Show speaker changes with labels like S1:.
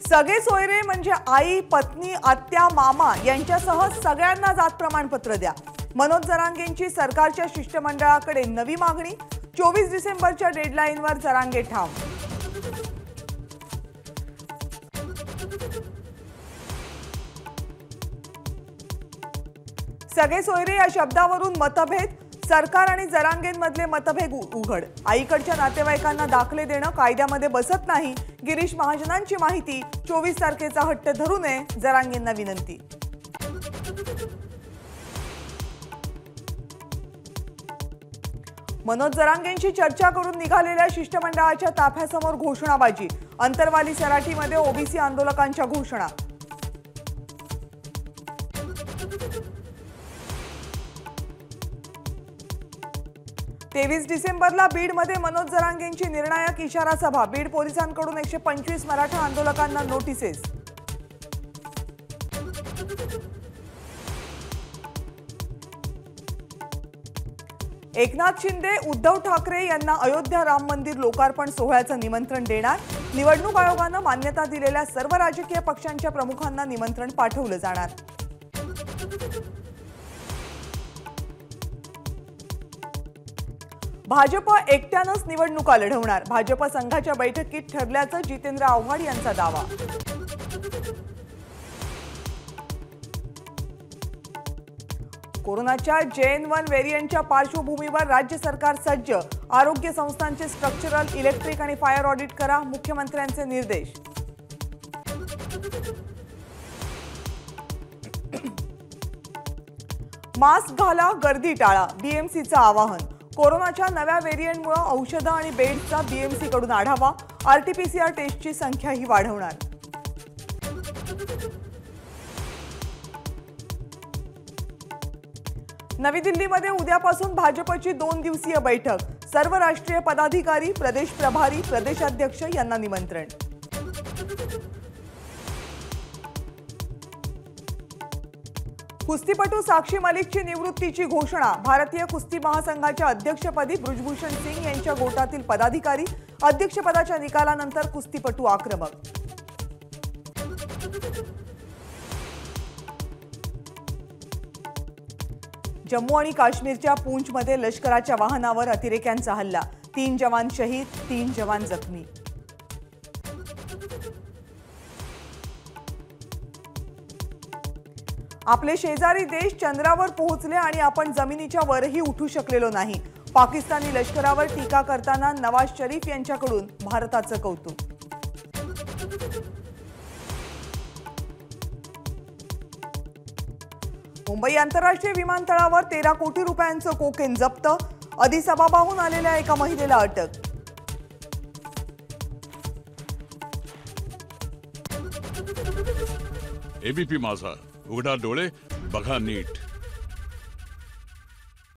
S1: सगळे सोयरे म्हणजे आई, पत्नी, आत्या, मामा यांच्यासह सगळ्यांना जात प्रमाणपत्र द्या. मनोज जरांगेंची सरकारच्या शिष्टमंडळाकडे नवी मागणी. 24 डिसेंबरच्या डेडलाईनवर जरांगे ठाम. सगळे सोयरे या शब्दावरून मतभेद. सरकार आणि जरांगेंमधले मतभेद उघड. आईकडच्या नातेवाईकांना दाखले देणं कायद्यामध्ये बसत नाही. गिरीश महाजनांची माहिती. 24 तारखेचा हट्ट धरू नये, जरांगेंना विनंती. मनोज जरांगेंशी चर्चा करून निघालेल्या शिष्टमंडळाच्या ताफ्यासमोर घोषणाबाजी. अंतरवाली सराटीमध्ये ओबीसी आंदोलकांच्या घोषणा. तेवीस डिसेंबरला बीडमध्ये मनोज जरांगेंची निर्णायक इशारा सभा. बीड पोलिसांकडून 125 मराठा आंदोलकांना नोटिसेस. एकनाथ शिंदे उद्धव ठाकरे यांना अयोध्या राम मंदिर लोकार्पण सोहळ्याचं निमंत्रण देणार. निवडणूक आयोगानं मान्यता दिलेल्या सर्व राजकीय पक्षांच्या प्रमुखांना निमंत्रण पाठवलं जाणार. भाजप एकट्यानंच निवडणुका लढवणार. भाजप संघाच्या बैठकीत ठरल्याचं जितेंद्र आव्हाड यांचा दावा. कोरोनाच्या JN1 व्हेरियंटच्या पार्श्वभूमीवर राज्य सरकार सज्ज. आरोग्य संस्थांचे स्ट्रक्चरल, इलेक्ट्रिक आणि फायर ऑडिट करा. मुख्यमंत्र्यांचे निर्देश. मास्क घाला, गर्दी टाळा. BMCचं आवाहन. कोरोनाच्या नव्या व्हेरियंटमुळे औषधं आणि बेड्सचा BMC कडून आढावा. RT-PCR टेस्टची संख्याही वाढवणार. नवी दिल्लीमध्ये उद्यापासून भाजपची 2 दिवसीय बैठक. सर्व राष्ट्रीय पदाधिकारी, प्रदेश प्रभारी, प्रदेशाध्यक्ष यांना निमंत्रण. कुस्तीपटू साक्षी मलिकची निवृत्तीची घोषणा. भारतीय कुस्ती महासंघाच्या अध्यक्षपदी बृजभूषण सिंग यांच्या गोटातील पदाधिकारी. अध्यक्षपदाच्या निकालानंतर कुस्तीपटू आक्रमक. जम्मू आणि काश्मीरच्या पूंछमध्ये लष्कराच्या वाहनावर अतिरेक्यांचा हल्ला. 3 जवान शहीद, 3 जवान जखमी. आपले शेजारी देश चंद्रावर पोहोचले आणि आपण जमिनीच्या वरही उठू शकलेलो नाही. पाकिस्तानी लष्करावर टीका करताना नवाज शरीफ यांच्याकडून भारताचं कौतुक. मुंबई आंतरराष्ट्रीय विमानतळावर 13 कोटी रुपयांचं कोकेन जप्त. अदिस अबाबाहून आलेल्या एका महिलेला अटक.
S2: ABP माझा, उघडा डोळे बघा नीट.